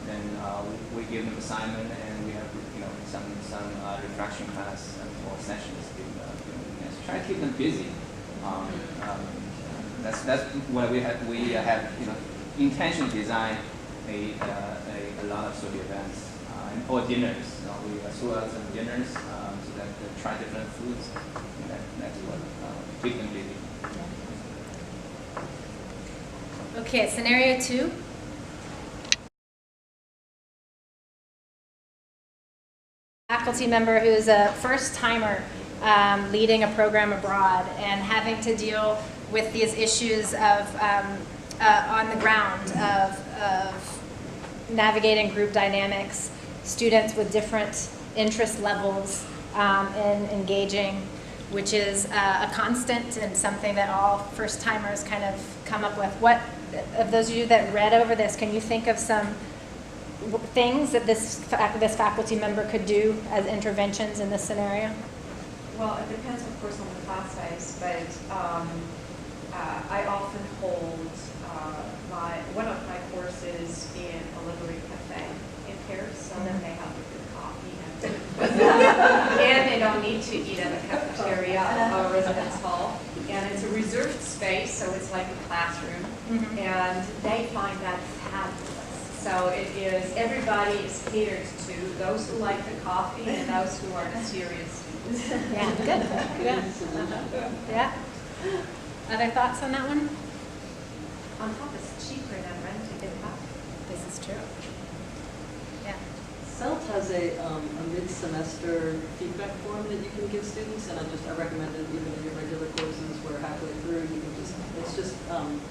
then we give them assignment, and we have some reflection class or sessions. Try to keep them busy. That's what we have. We have intentionally designed a lot of sort of events or dinners. We throw out some dinners so that they try different foods. That's what keep them busy. Okay, scenario 2. Faculty member who's a first timer leading a program abroad and having to deal with these issues of on the ground of navigating group dynamics, students with different interest levels in engaging, which is a constant and something that all first timers kind of come up with. What of those of you that read over this, can you think of some things that this faculty member could do as interventions in this scenario? Well, it depends, of course, on the class size, but I often hold one of my courses in a library cafe in Paris, so then they have a good coffee and they don't need to eat at a cafeteria or residence hall. And it's a reserved space, so it's like a classroom, and they find that fabulous. So it is, everybody is catered to, those who like the coffee and those who are the serious students. Yeah, good. Yeah. Other thoughts on that one? On top, it's cheaper than renting a coffee. This is true. Yeah. CELT has a mid-semester feedback form that you can give students, and I recommend it even in your regular courses where halfway through you can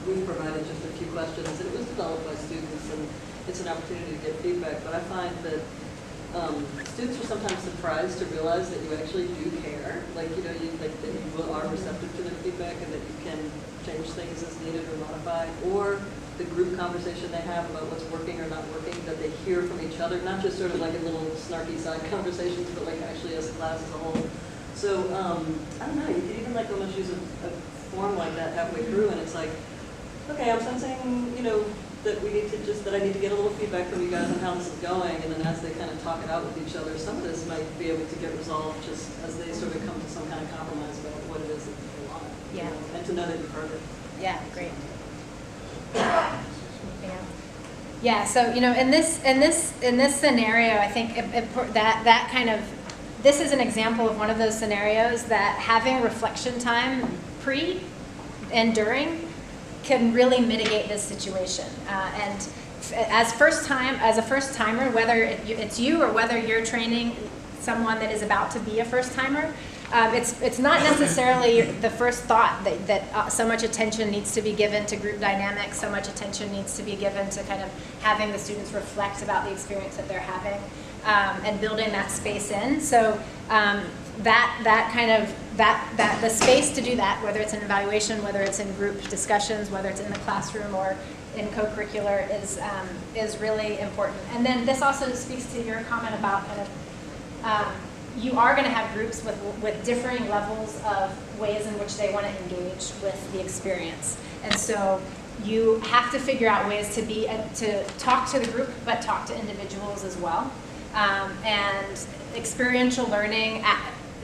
we've provided just a few questions, and it was developed by students, and it's an opportunity to get feedback. But I find that students are sometimes surprised to realize that you actually do care, that you are receptive to their feedback and that you can change things as needed or modify, or the group conversation they have about what's working or not working, that they hear from each other, not just sort of like in little snarky side conversations, but like actually as a class as a whole. So I don't know, you could even almost use a form like that halfway through, and it's like, okay, I'm sensing, that I need to get a little feedback from you guys on how this is going, and then as they kind of talk it out with each other, some of this might be able to get resolved just as they sort of come to some kind of compromise about what it is that they want. Yeah. And to know that you've heard it. Yeah, great. Yeah, so in this scenario, I think that kind of, this is an example of one of those scenarios that having reflection time pre and during can really mitigate this situation. And as a first timer, whether it's you or whether you're training someone that is about to be a first timer, it's not necessarily the first thought that so much attention needs to be given to group dynamics, so much attention needs to be given to kind of having the students reflect about the experience that they're having, and building that space in. So the space to do that, whether it's in evaluation, whether it's in group discussions, whether it's in the classroom or in co-curricular, is really important. And then this also speaks to your comment about kind of you are going to have groups with differing levels of ways in which they want to engage with the experience. And so you have to figure out ways to talk to the group, but talk to individuals as well. And experiential learning,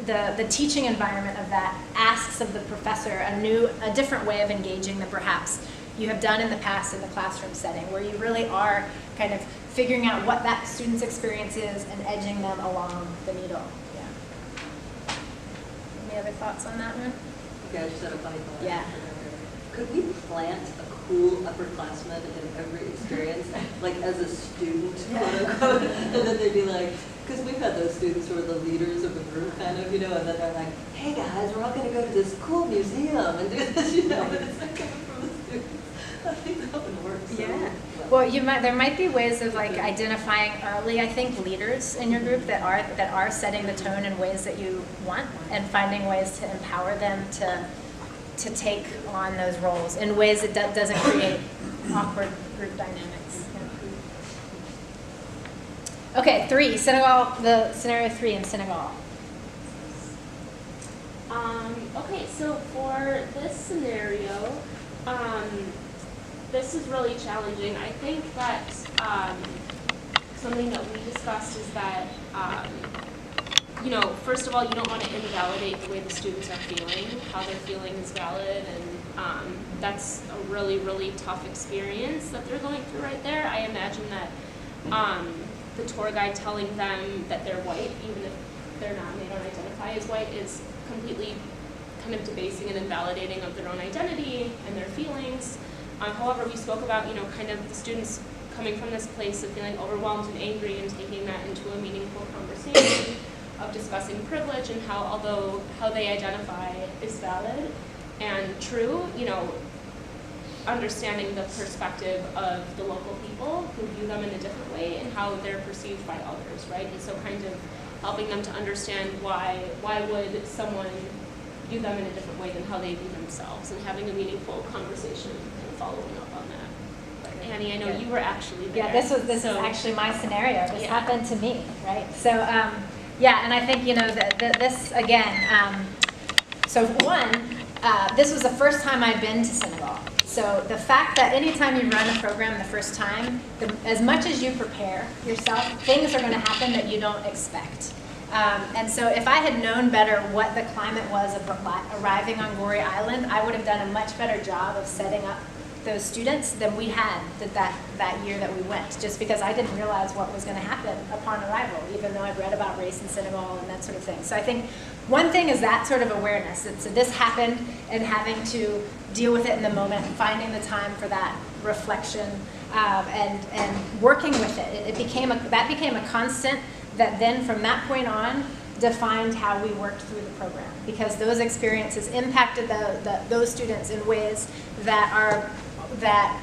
the teaching environment of that asks of the professor a different way of engaging than perhaps you have done in the past in the classroom setting, where you really are kind of figuring out what that student's experience is and edging them along the needle. Yeah. Any other thoughts on that one? Okay, I just had a funny thought. Yeah. Could we plant a cool upperclassman in every experience, like as a student, quote unquote, and then they'd be like, because we've had those students who are the leaders of the group, kind of, and then they're like, hey guys, we're all going to go to this cool museum and do this, and it's not coming from the students. I think that would work. So Yeah. Well, there might be ways of identifying early, I think, leaders in your group that are setting the tone in ways that you want, and finding ways to empower them to take on those roles in ways that doesn't create awkward group dynamics. Yeah. Okay, 3, Senegal, the scenario 3 in Senegal. Okay, so for this scenario, this is really challenging. I think that thing that we discussed is that, you know, first of all, you don't want to invalidate the way the students are feeling. How they're feeling is valid, and that's a really, really tough experience that they're going through right there. I imagine that the tour guide telling them that they're white, even if they're not, and they don't identify as white, is completely kind of debasing and invalidating of their own identity and their feelings. However, we spoke about, you know, kind of the students coming from this place of feeling overwhelmed and angry and taking that into a meaningful conversation of discussing privilege and how, although how they identify is valid and true, you know, understanding the perspective of the local people who view them in a different way and how they're perceived by others, right? And so kind of helping them to understand why would someone view them in a different way than how they view themselves, and having a meaningful conversation and following up on that. But Annie, I know you were actually there. Yeah, this is actually my scenario. This Yeah. happened to me, right? So, yeah, and I think, you know, this, again, so one, this was the first time I'd been to Senegal. So the fact that anytime you run a program the first time, as much as you prepare yourself, things are going to happen that you don't expect. And so if I had known better what the climate was of arriving on Gorée Island, I would have done a much better job of setting up those students than we had that year that we went, just because I didn't realize what was going to happen upon arrival, even though I'd read about race in Senegal and that sort of thing. So I think one thing is that sort of awareness. So this happened, and having to deal with it in the moment, finding the time for that reflection, and working with it. That became a constant that then from that point on defined how we worked through the program, because those experiences impacted those students in ways that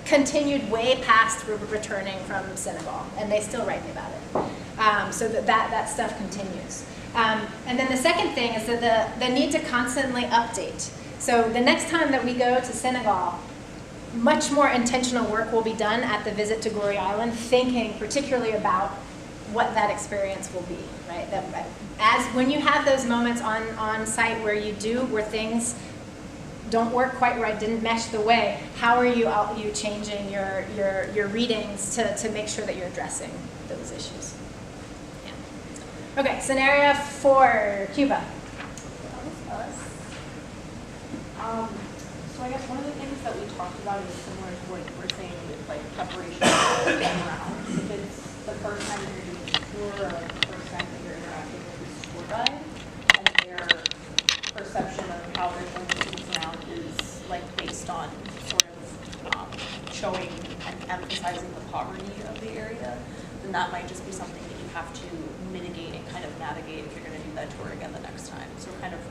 continued way past returning from Senegal, and they still write me about it. So that stuff continues. And then the second thing is that the need to constantly update. So the next time that we go to Senegal, much more intentional work will be done at the visit to Gorée Island, thinking particularly about what that experience will be, right? When you have those moments on site where things don't work quite right, didn't mesh the way, how are you changing your readings to make sure that you're addressing those issues? Yeah. Okay, scenario 4, Cuba. That was us. So I guess one of the things that we talked about is similar to what you were saying with like preparation around. If it's the first time that you're doing a tour or the first time that you're interacting with this tour guide, and their perception of how they're showing students around is like based on sort of showing and emphasizing the poverty of the area, then that might just be something that you have to mitigate and kind of navigate if you're going to do that tour again the next time. So kind of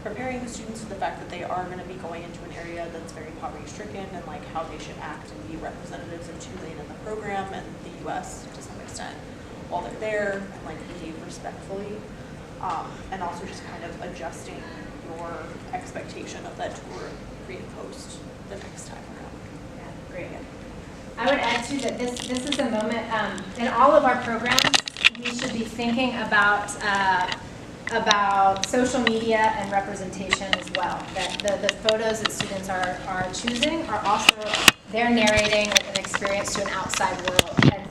preparing the students for the fact that they are going to be going into an area that's very poverty-stricken, and like how they should act and be representatives of Tulane in the program and the U.S. to some extent while they're there, and like behave respectfully, and also just kind of adjusting your expectation of that tour pre and post the next time around. Yeah, great. I would add too that this is a moment in all of our programs we should be thinking about social media and representation as well. That the photos that students are choosing are also, they're narrating an experience to an outside world. And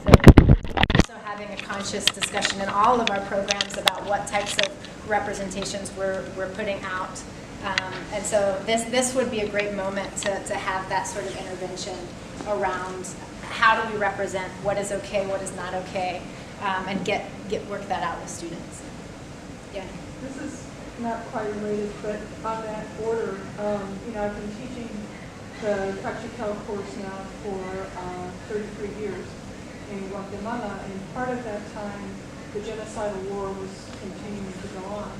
so having a conscious discussion in all of our programs about what types of representations we're putting out. And so this would be a great moment to have that sort of intervention around how do we represent what is okay, what is not okay, and work that out with students. Yeah. This is not quite related, but on that order, I've been teaching the Cachiquel course now for 33 years in Guatemala, and part of that time, the genocidal war was continuing to go on.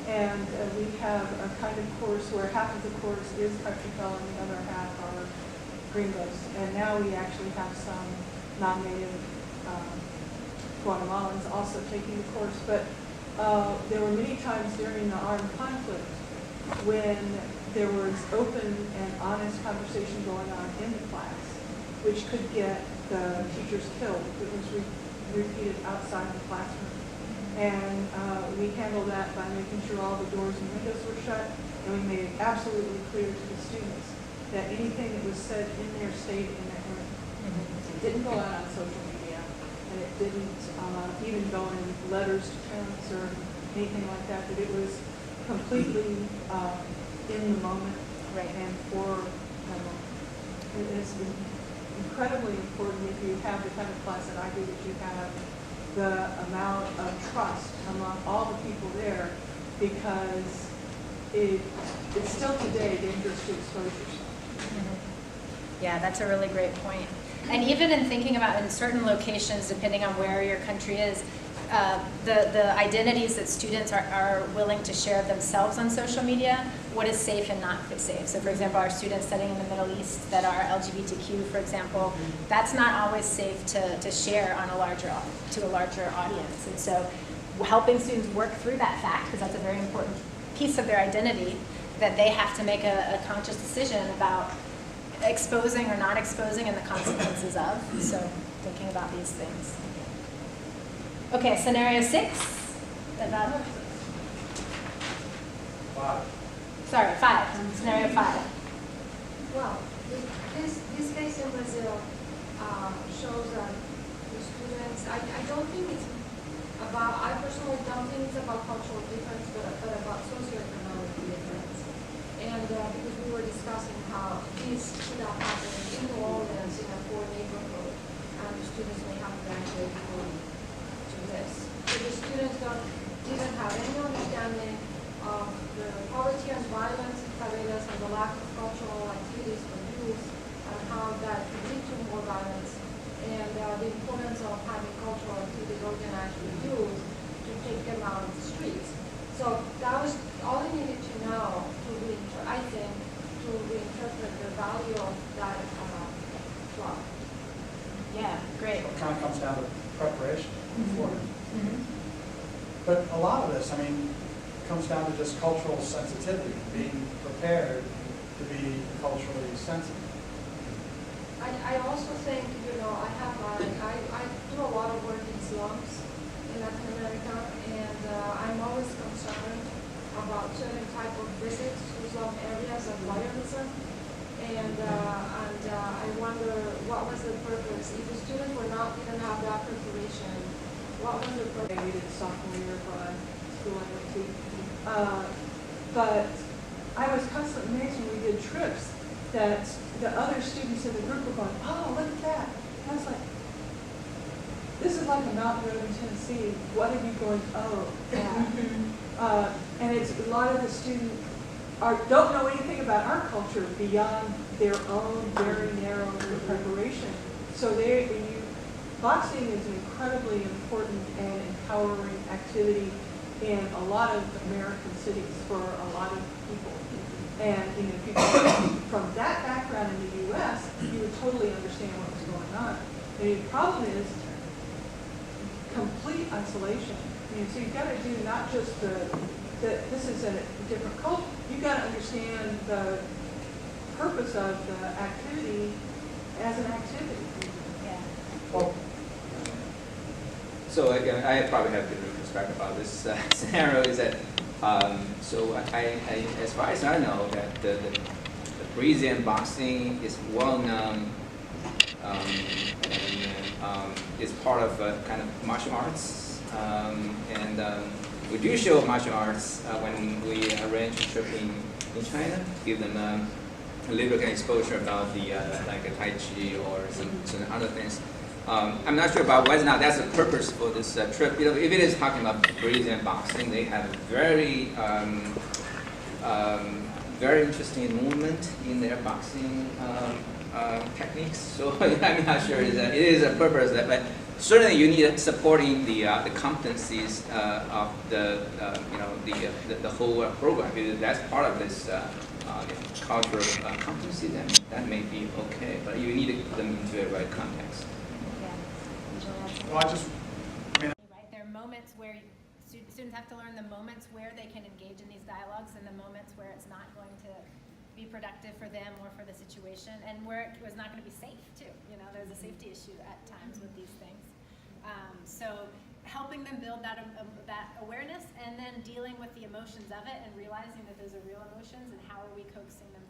And we have a kind of course where half of the course is Cachiquel and the other half are gringos. And now we actually have some non-native Guatemalans also taking the course. But there were many times during the armed conflict when there was open and honest conversation going on in the class, which could get the teachers killed. It was repeated outside the classroom. And we handled that by making sure all the doors and windows were shut, and we made it absolutely clear to the students that anything that was said in there stayed in that room. It didn't go out on social media, and and it didn't even go in letters to parents or anything like that, that it was completely in the moment. Right. And for, it is incredibly important if you have the kind of class that I do, that you have the amount of trust among all the people there, because it's still today dangerous to expose yourself. Yeah, that's a really great point. And even in thinking about in certain locations, depending on where your country is, the identities that students are willing to share of themselves on social media, what is safe and not safe. So for example, our students studying in the Middle East that are LGBTQ, for example, that's not always safe to share on a larger audience. And so helping students work through that fact, because that's a very important piece of their identity, that they have to make a conscious decision about exposing or not exposing and the consequences of. So thinking about these things. Okay, scenario 6. About, sorry, 5. Scenario 5. Well, this case in Brazil shows that the students, I don't think it's about, I personally don't think it's about cultural difference, but about socioeconomic difference. And because we were discussing how this could have happened in New Orleans in a poor neighborhood, and the students may have graduated to this. So the students didn't have any understanding of the poverty and violence in favelas and the lack of cultural activities for youth and how that could lead to more violence, and the importance of having cultural activities organized with youth to take them out of the streets. So that was all I needed to know I think, to reinterpret the value of that club. Yeah, great. So it kind of comes down to preparation for it. Mm-hmm. But a lot of this, I mean, comes down to just cultural sensitivity, being prepared to be culturally sensitive. I also think, I do a lot of work in slums in Latin America, and I'm always concerned about certain type of visits to slum areas and voyeurism. And I wonder what was the purpose. If the students didn't have that preparation, what was the purpose? We did sophomore year of school I went to. But I was constantly amazed when we did trips that the other students in the group were going, oh, look at that. And I was like, this is like a mountain road in Tennessee. What are you going, oh, yeah. And it's a lot of the students don't know anything about our culture beyond their own very narrow preparation. So boxing is an incredibly important and empowering activity in a lot of American cities for a lot of people. And if you come from that background in the U.S., you would totally understand what was going on. And the problem is complete isolation. So you've got to do not just that this is a different culture. You've got to understand the purpose of the activity as an activity. Yeah. Well, So again, I probably have different perspective about this scenario. Is that so? I as far as I know, that the Brazilian boxing is well known and is part of kind of martial arts, and we do show martial arts when we arrange a trip in China, give them a little bit of exposure about the like a Tai Chi or some other things. I'm not sure about whether or not that's the purpose for this trip. If it is talking about Brazilian boxing, they have a very very interesting movement in their boxing techniques. So I'm not sure it is a purpose, but certainly you need supporting the competencies of the whole program. Because that's part of this cultural competency. Then that may be okay, but you need to put them into the right context. well, Right, there are moments where students have to learn the moments where they can engage in these dialogues and the moments where it's not going to be productive for them or for the situation, and where it was not going to be safe too. There's a safety issue at times with these things. So helping them build that awareness, and then dealing with the emotions of it and realizing that those are real emotions, and how are we coaxing them